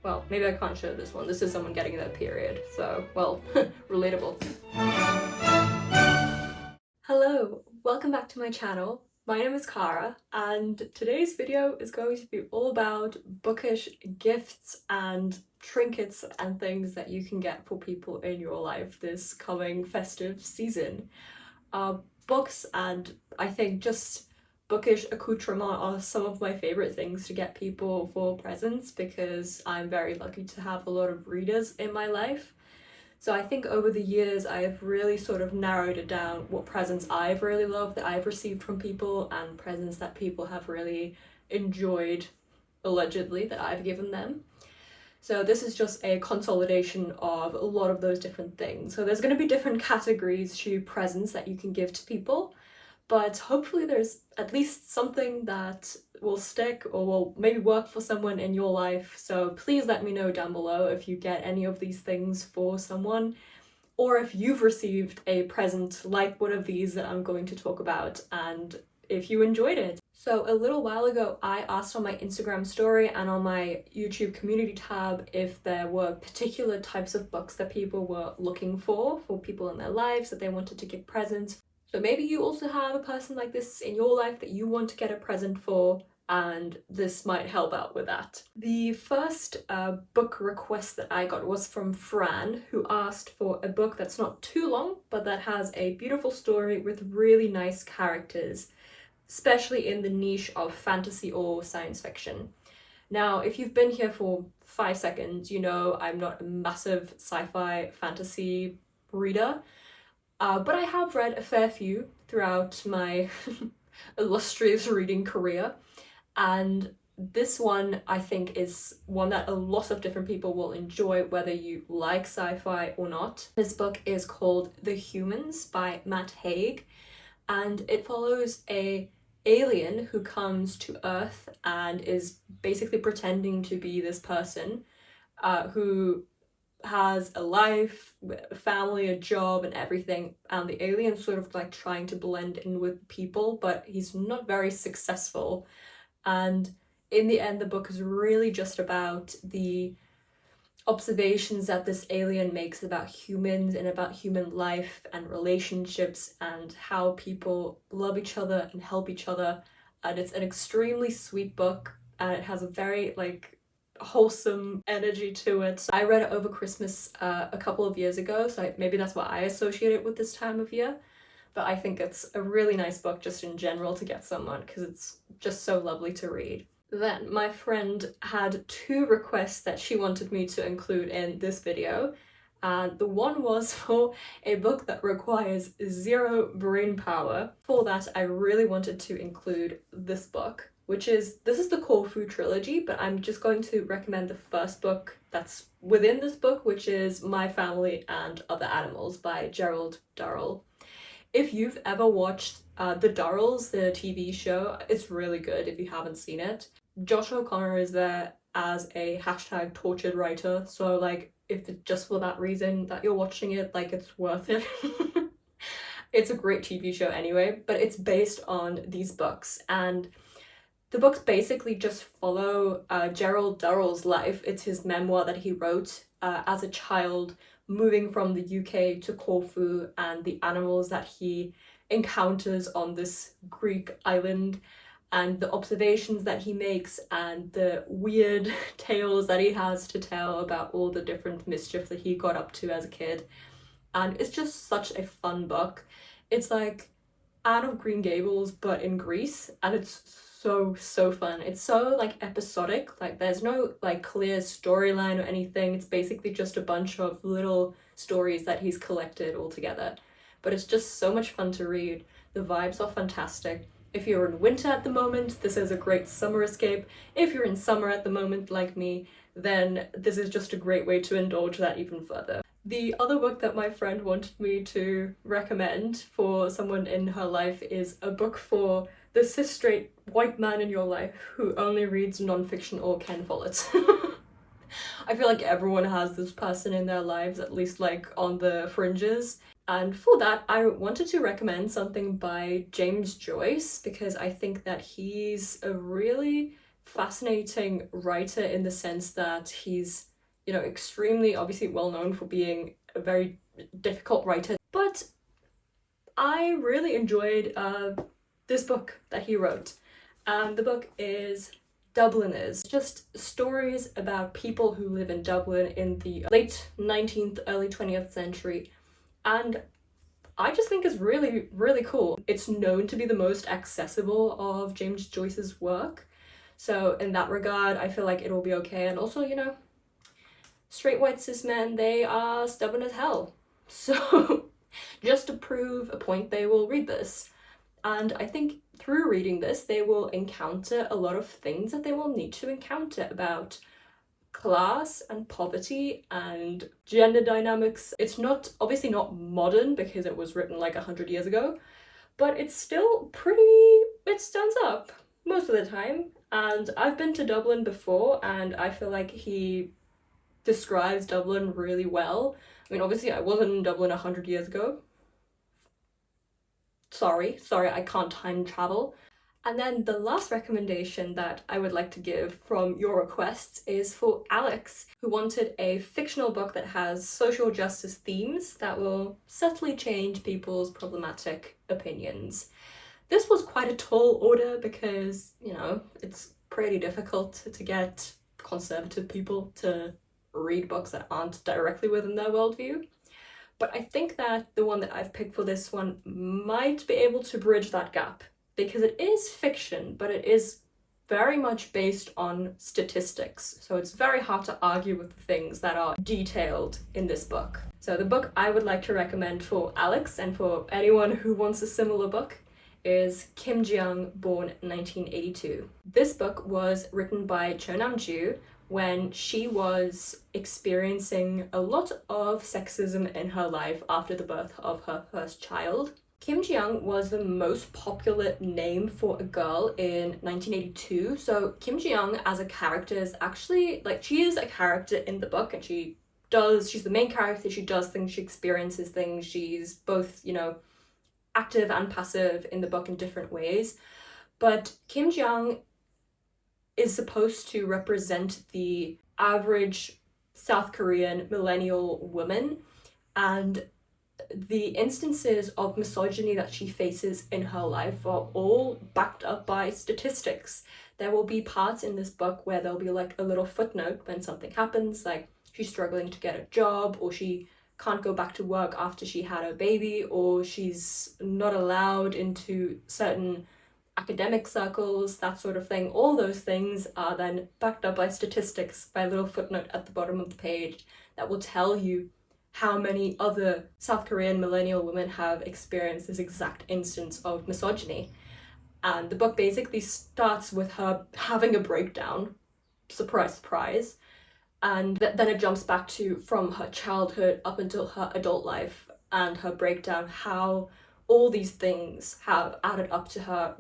well, maybe I can't show this one. This is someone getting their period, so, well, relatable. Hello, welcome back to my channel. My name is Cara, and today's video is going to be all about bookish gifts and trinkets and things that you can get for people in your life this coming festive season. Books and I think just bookish accoutrement are some of my favorite things to get people for presents because I'm very lucky to have a lot of readers in my life. So I think over the years I've really sort of narrowed it down what presents I've really loved that I've received from people and presents that people have really enjoyed, allegedly, that I've given them. So this is just a consolidation of a lot of those different things. So there's going to be different categories to presents that you can give to people, but hopefully there's at least something that will stick or will maybe work for someone in your life. So please let me know down below if you get any of these things for someone, or if you've received a present like one of these that I'm going to talk about and if you enjoyed it. So a little while ago I asked on my Instagram story and on my YouTube community tab if there were particular types of books that people were looking for people in their lives that they wanted to give presents. So maybe you also have a person like this in your life that you want to get a present for, and this might help out with that. The first book request that I got was from Fran, who asked for a book that's not too long, but that has a beautiful story with really nice characters, especially in the niche of fantasy or science fiction. Now, if you've been here for 5 seconds, you know I'm not a massive sci-fi fantasy reader, but I have read a fair few throughout my illustrious reading career, and this one I think is one that a lot of different people will enjoy whether you like sci-fi or not. This book is called The Humans by Matt Haig, and it follows a alien who comes to Earth and is basically pretending to be this person who has a life, a family, a job and everything, and the alien's sort of like trying to blend in with people, but he's not very successful. And in the end the book is really just about the observations that this alien makes about humans and about human life and relationships and how people love each other and help each other. And it's an extremely sweet book and it has a very wholesome energy to it. I read it over Christmas a couple of years ago, so maybe that's why I associate it with this time of year, but I think it's a really nice book just in general to get someone because it's just so lovely to read. Then my friend had 2 requests that she wanted me to include in this video, and the one was for a book that requires 0 brain power. For that I really wanted to include this book, this is the Corfu trilogy, but I'm just going to recommend the first book that's within this book, which is My Family and Other Animals by Gerald, Durrell. If you've ever watched the Durrells, the TV show, it's really good if you haven't seen it. Josh O'Connor is there as a hashtag tortured writer, so if it's just for that reason that you're watching it, it's worth it. It's a great TV show anyway, but it's based on these books, and the books basically just follow Gerald Durrell's life. It's his memoir that he wrote as a child, moving from the UK to Corfu, and the animals that he encounters on this Greek island, and the observations that he makes, and the weird tales that he has to tell about all the different mischief that he got up to as a kid. And it's just such a fun book. It's like Anne of Green Gables but in Greece, and it's so fun. It's so episodic, there's no clear storyline or anything. It's basically just a bunch of little stories that he's collected all together, but it's just so much fun to read. The vibes are fantastic. If you're in winter at the moment, this is a great summer escape. If you're in summer at the moment like me, then this is just a great way to indulge that even further. The other book that my friend wanted me to recommend for someone in her life is a book for the cis-straight white man in your life who only reads non-fiction or Ken Follett. I feel like everyone has this person in their lives, at least on the fringes. And for that, I wanted to recommend something by James Joyce because I think that he's a really fascinating writer in the sense that he's, you know, extremely obviously well known for being a very difficult writer, but I really enjoyed this book that he wrote. The book is Dubliners, just stories about people who live in Dublin in the late 19th, early 20th century, and I just think it's really, really cool. It's known to be the most accessible of James Joyce's work, so in that regard I feel like it'll be okay. And also, you know, straight white cis men, they are stubborn as hell, so just to prove a point they will read this. And I think through reading this, they will encounter a lot of things that they will need to encounter about class and poverty and gender dynamics. It's not, obviously not modern because it was written like 100 years ago, but it's still pretty, it stands up most of the time. And I've been to Dublin before, and I feel like he describes Dublin really well. I mean, obviously I wasn't in Dublin 100 years ago. Sorry, I can't time travel. And then the last recommendation that I would like to give from your requests is for Alex, who wanted a fictional book that has social justice themes that will subtly change people's problematic opinions. This was quite a tall order because, you know, it's pretty difficult to get conservative people to read books that aren't directly within their worldview. But I think that the one that I've picked for this one might be able to bridge that gap, because it is fiction, but it is very much based on statistics. So it's very hard to argue with the things that are detailed in this book. So the book I would like to recommend for Alex and for anyone who wants a similar book is Kim Jiyoung, born 1982. This book was written by nam-joo when she was experiencing a lot of sexism in her life after the birth of her first child. Kim Jiyoung was the most popular name for a girl in 1982. So Kim Jiyoung as a character is actually, like, she is a character in the book, and she's the main character, she does things, she experiences things, she's both, you know, active and passive in the book in different ways. But Kim Jiyoung is supposed to represent the average South Korean millennial woman, and the instances of misogyny that she faces in her life are all backed up by statistics. There will be parts in this book where there'll be like a little footnote when something happens, like she's struggling to get a job, or she can't go back to work after she had a baby, or she's not allowed into certain academic circles, that sort of thing. All those things are then backed up by statistics, by a little footnote at the bottom of the page that will tell you how many other South Korean millennial women have experienced this exact instance of misogyny. And the book basically starts with her having a breakdown, surprise, surprise, and then it jumps back to from her childhood up until her adult life and her breakdown, how all these things have added up to her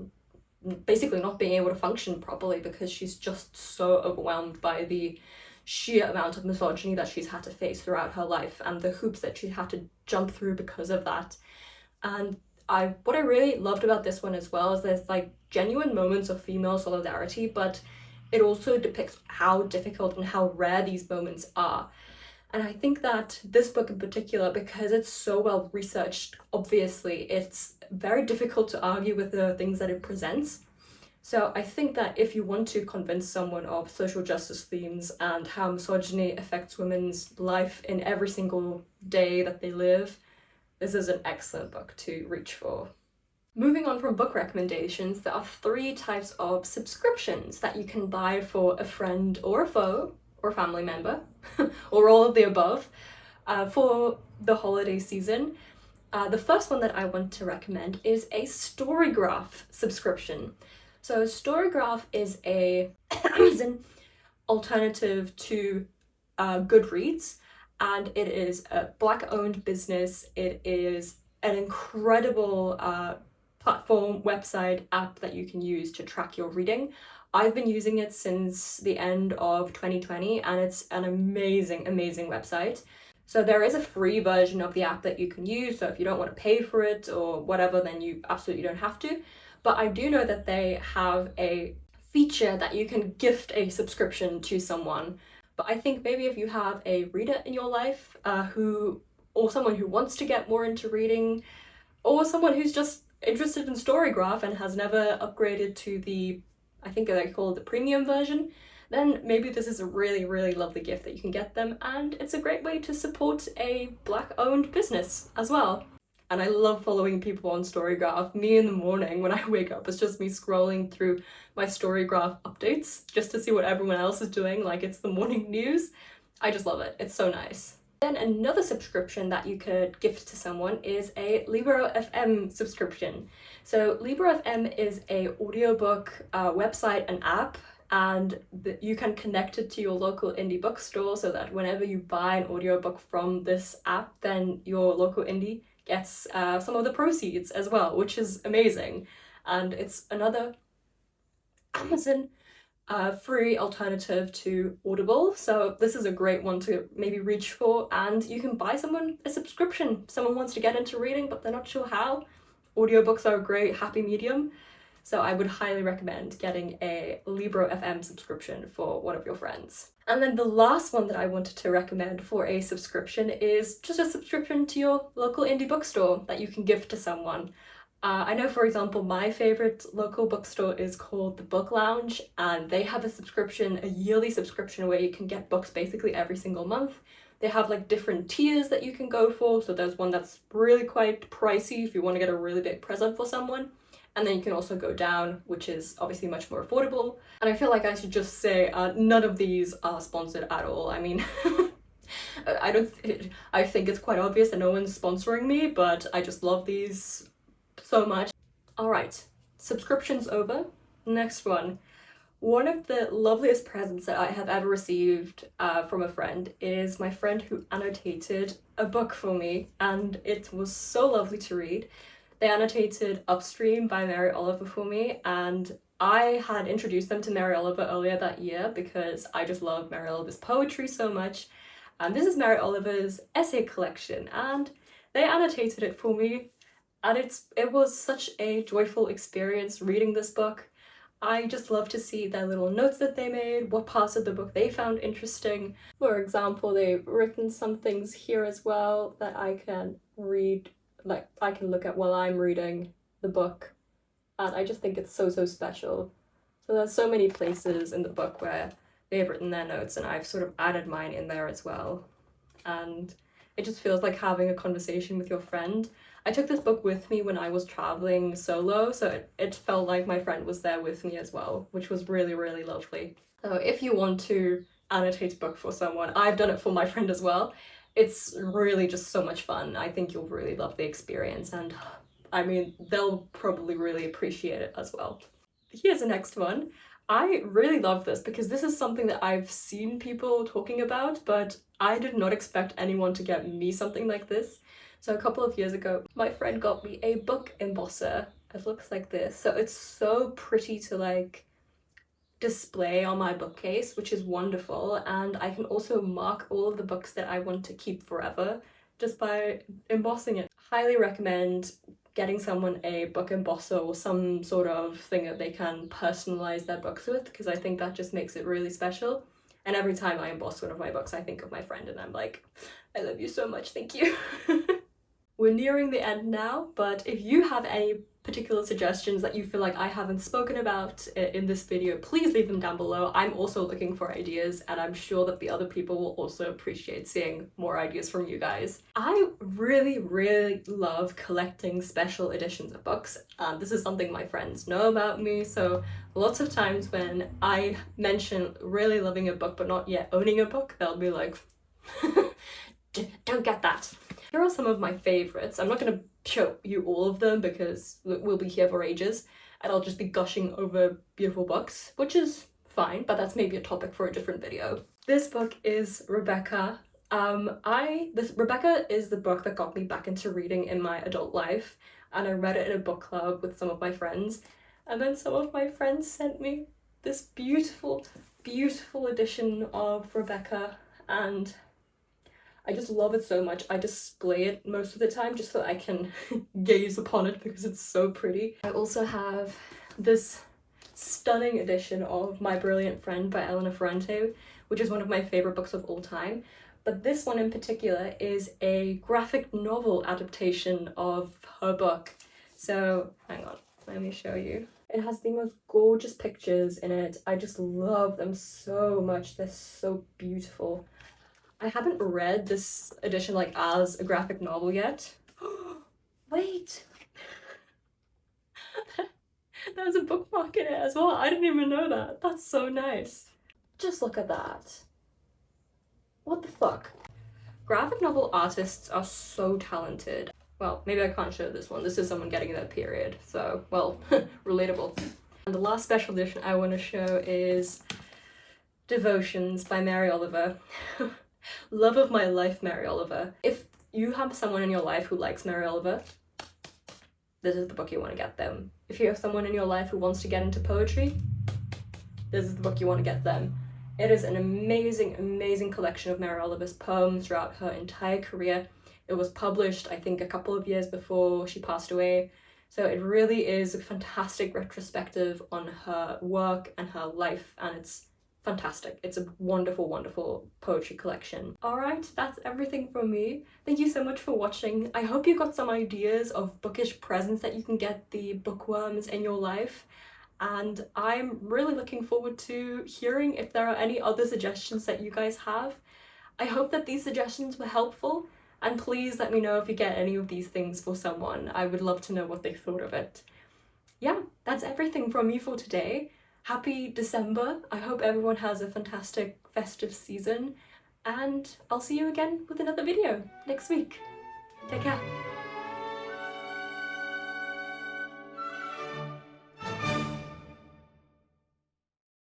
basically not being able to function properly because she's just so overwhelmed by the sheer amount of misogyny that she's had to face throughout her life and the hoops that she had to jump through because of that. And what I really loved about this one as well is there's like genuine moments of female solidarity, but it also depicts how difficult and how rare these moments are. And I think that this book in particular, because it's so well researched, obviously, it's very difficult to argue with the things that it presents. So I think that if you want to convince someone of social justice themes and how misogyny affects women's life in every single day that they live, this is an excellent book to reach for. Moving on from book recommendations, there are 3 types of subscriptions that you can buy for a friend or a foe or family member, or all of the above, for the holiday season. The first one that I want to recommend is a storygraph subscription. So storygraph is a Amazon alternative to Goodreads, and it is a Black-owned business. It is an incredible platform, website, app that you can use to track your reading. I've been using it since the end of 2020, and it's an amazing, amazing website. So there is a free version of the app that you can use, so if you don't want to pay for it or whatever, then you absolutely don't have to. But I do know that they have a feature that you can gift a subscription to someone. But I think maybe if you have a reader in your life or someone who wants to get more into reading, or someone who's just interested in storygraph and has never upgraded to the, I think they call it the premium version, then maybe this is a really, really lovely gift that you can get them, and it's a great way to support a Black-owned business as well. And I love following people on Storygraph. Me in the morning when I wake up, it's just me scrolling through my Storygraph updates just to see what everyone else is doing, like it's the morning news. I just love it, it's so nice. Then another subscription that you could gift to someone is a Libro FM subscription. So Libro FM is a audiobook website and app, and you can connect it to your local indie bookstore so that whenever you buy an audiobook from this app, then your local indie gets some of the proceeds as well, which is amazing. And it's another Amazon free alternative to Audible, so this is a great one to maybe reach for, and you can buy someone a subscription. Someone wants to get into reading but they're not sure how. Audiobooks are a great happy medium, so I would highly recommend getting a Libro FM subscription for one of your friends. And then the last one that I wanted to recommend for a subscription is just a subscription to your local indie bookstore that you can gift to someone. I know, for example, my favourite local bookstore is called The Book Lounge, and they have a subscription, a yearly subscription, where you can get books basically every single month. They have like different tiers that you can go for, so there's one that's really quite pricey if you want to get a really big present for someone. And then you can also go down, which is obviously much more affordable. And I feel like I should just say none of these are sponsored at all. I mean, I think it's quite obvious that no one's sponsoring me, but I just love these so much. Alright, subscriptions over. Next one. One of the loveliest presents that I have ever received from a friend is my friend who annotated a book for me, and it was so lovely to read. They annotated Upstream by Mary Oliver for me, and I had introduced them to Mary Oliver earlier that year because I just love Mary Oliver's poetry so much. And this is Mary Oliver's essay collection, and they annotated it for me, and it was such a joyful experience reading this book. I just love to see their little notes that they made, what parts of the book they found interesting. For example, they've written some things here as well that I can read, like I can look at while I'm reading the book, and I just think it's so special. So there's so many places in the book where they've written their notes, and I've sort of added mine in there as well, and it just feels like having a conversation with your friend. I took this book with me when I was traveling solo, so it felt like my friend was there with me as well, which was really lovely. So if you want to annotate a book for someone, I've done it for my friend as well. It's really just so much fun. I think you'll really love the experience, and I mean, they'll probably really appreciate it as well. Here's the next one. I really love this because this is something that I've seen people talking about, but I did not expect anyone to get me something like this. So a couple of years ago, my friend got me a book embosser. It looks like this. So it's so pretty to like display on my bookcase, which is wonderful, and I can also mark all of the books that I want to keep forever just by embossing it. Highly recommend getting someone a book embosser or some sort of thing that they can personalize their books with, because I think that just makes it really special. And every time I emboss one of my books, I think of my friend and I'm like, I love you so much, thank you. We're nearing the end now, but if you have any particular suggestions that you feel like I haven't spoken about in this video, please leave them down below. I'm also looking for ideas, and I'm sure that the other people will also appreciate seeing more ideas from you guys. I really love collecting special editions of books, and this is something my friends know about me, so lots of times when I mention really loving a book but not yet owning a book, they'll be like, don't get that. Here are some of my favorites. I'm not going to show you all of them because we'll be here for ages and I'll just be gushing over beautiful books, which is fine, but that's maybe a topic for a different video. This book is Rebecca. Rebecca is the book that got me back into reading in my adult life, and I read it in a book club with some of my friends, and then some of my friends sent me this beautiful edition of Rebecca, and I just love it so much. I display it most of the time just so I can gaze upon it because it's so pretty. I also have this stunning edition of My Brilliant Friend by Elena Ferrante, which is one of my favorite books of all time. But this one in particular is a graphic novel adaptation of her book. So hang on, let me show you. It has the most gorgeous pictures in it. I just love them so much. They're so beautiful. I haven't read this edition like as a graphic novel yet. Wait! There's a bookmark in it as well. I didn't even know that. That's so nice. Just look at that. What the fuck? Graphic novel artists are so talented. Well, maybe I can't show this one. This is someone getting their period, so, well, relatable. And the last special edition I want to show is Devotions by Mary Oliver. Love of my life, Mary Oliver. If you have someone in your life who likes Mary Oliver, this is the book you want to get them. If you have someone in your life who wants to get into poetry, this is the book you want to get them. It is an amazing, amazing collection of Mary Oliver's poems throughout her entire career. It was published, I think, a couple of years before she passed away. So it really is a fantastic retrospective on her work and her life, and it's fantastic. It's a wonderful, wonderful poetry collection. Alright, that's everything from me. Thank you so much for watching. I hope you got some ideas of bookish presents that you can get the bookworms in your life. And I'm really looking forward to hearing if there are any other suggestions that you guys have. I hope that these suggestions were helpful, and please let me know if you get any of these things for someone. I would love to know what they thought of it. Yeah, that's everything from me for today. Happy December. I hope everyone has a fantastic festive season, and I'll see you again with another video next week. Take care.